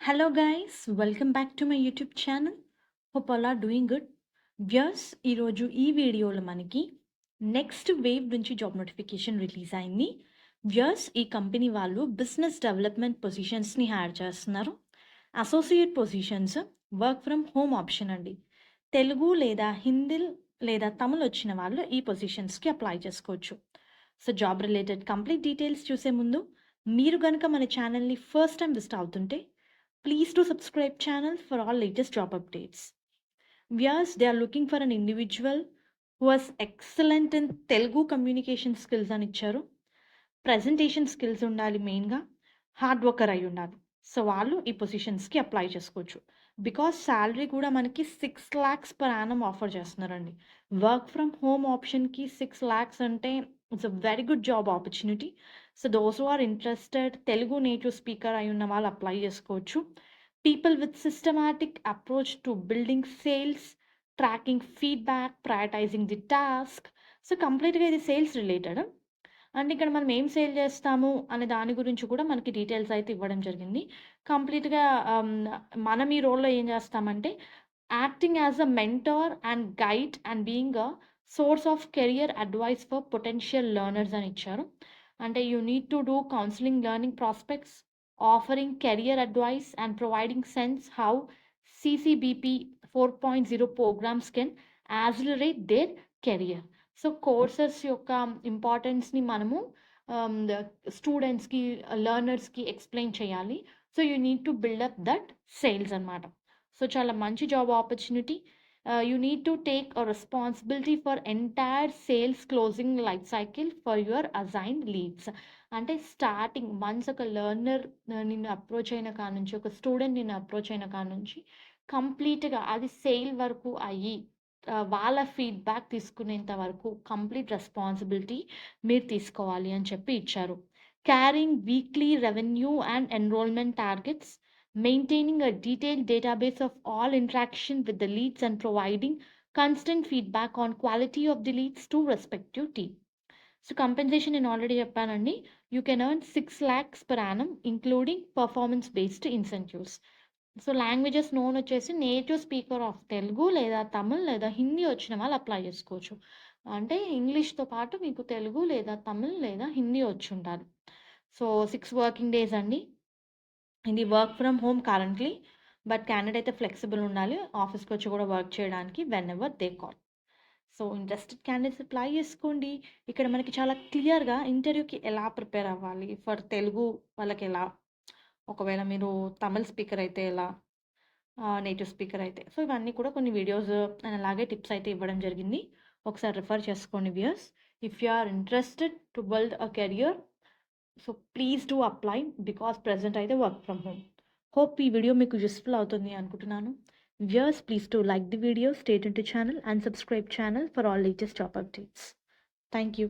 Hello guys, welcome back to my YouTube channel. Hope all are doing good. Viewers ఈరోజు ఈ వీడియోలో మనకి next wave నుంచి job notification release అయింది. Viewers ఈ కంపెనీ వాళ్ళు బిజినెస్ డెవలప్మెంట్ పొజిషన్స్ని హైర్ చేస్తున్నారు. Associate positions work from home option అండి. తెలుగు లేదా హిందీ లేదా తమిళ్ వచ్చిన వాళ్ళు ఈ పొజిషన్స్కి అప్లై చేసుకోవచ్చు. So job related complete details చూసే ముందు మీరు కనుక మన ఛానల్ని ఫస్ట్ టైం విజిట్ అవుతుంటే please do subscribe channel for all latest job updates. Viewers, they are looking for an individual who has excellent in Telugu communication skills అని ఇచ్చారు. Presentation skills ఉండాలి, మెయిన్గా హార్డ్ వర్కర్ అయి ఉండాలి. సో వాళ్ళు ఈ పొజిషన్స్కి అప్లై చేసుకోవచ్చు. బికాస్ శాలరీ కూడా మనకి 6 lakhs per annum ఆఫర్ చేస్తున్నారండి. వర్క్ ఫ్రమ్ హోమ్ ఆప్షన్కి 6 lakhs అంటే it's a very good job opportunity. So those who are interested, Telugu native speaker అయి ఉన్న వాళ్ళు అప్లై చేసుకోవచ్చు. People with systematic approach to building sales, tracking feedback, prioritising the task. So కంప్లీట్గా ఇది sales related. And ఇక్కడ మనం ఏం సేల్ చేస్తాము అనే దాని గురించి కూడా మనకి డీటెయిల్స్ అయితే ఇవ్వడం జరిగింది. కంప్లీట్‌గా మనం ఈ రోల్‌లో ఏం చేస్తామంటే, acting as a mentor and guide and being a source of career advice for potential learners అని ఇచ్చారు. అంటే you need to do counselling learning prospects, offering career advice and providing sense how CCBP 4.0 programmes can accelerate their career. So courses యొక్క ఇంపార్టెన్స్‌ని మనము స్టూడెంట్స్‌కి, లెర్నర్స్‌కి explain చేయాలి. So you need to build up that sales అనమాట. So చాలా మంచి job opportunity. You need to take a responsibility for entire sales closing life cycle for your assigned leads. అంటే స్టార్టింగ్ వన్స్ ఒక లెర్నర్ నిన్ను approach అయిన కాడ్నుంచి, ఒక student నిన్ను approach అయిన కాడ్నుంచి కంప్లీట్‌గా అది సేల్ వరకు అయ్యి వాళ్ళ ఫీడ్‌బ్యాక్ తీసుకునేంత వరకు కంప్లీట్ రెస్పాన్సిబిలిటీ మీరు తీసుకోవాలి అని చెప్పి ఇచ్చారు. Carrying weekly revenue and enrolment targets, maintaining a detailed database of all interaction with the leads and providing constant feedback on quality of the leads to respective team. So compensation నేను already చెప్పానండి. You can earn 6 lakhs per annum including performance based incentives. So languages known వచ్చేసి native speaker of Telugu లేదా తమిళ్ లేదా హిందీ వచ్చిన వాళ్ళు apply చేసుకోవచ్చు. అంటే ఇంగ్లీష్‌తో పాటు మీకు తెలుగు లేదా తమిళ్ లేదా హిందీ వచ్చి ఉండాలి. సో 6 వర్కింగ్ డేస్ అండి. ఇది work from home currently. But candidate అయితే ఫ్లెక్సిబుల్ ఉండాలి. ఆఫీస్‌కి వచ్చి కూడా వర్క్ చేయడానికి whenever they call. So interested candidates apply చేసుకోండి. ఇక్కడ మనకి చాలా క్లియర్‌గా ఇంటర్వ్యూకి ఎలా ప్రిపేర్ అవ్వాలి, ఫర్ తెలుగు వాళ్ళకి ఎలా, ఒకవేళ మీరు తమిళ్ స్పీకర్ అయితే ఎలా, నేటివ్ స్పీకర్ అయితే. సో ఇవన్నీ కూడా కొన్ని వీడియోస్ అండ్ అలాగే టిప్స్ అయితే ఇవ్వడం జరిగింది. ఒకసారి రిఫర్ చేసుకోండి viewers. If you are interested to build a career, so please do apply because present అయితే వర్క్ ఫ్రమ్ హోమ్. హోప్ ఈ వీడియో మీకు యూస్ఫుల్ అవుతుంది అనుకుంటున్నాను. Viewers, please to like the video, stay tuned to channel and subscribe channel for all latest job updates. Thank you.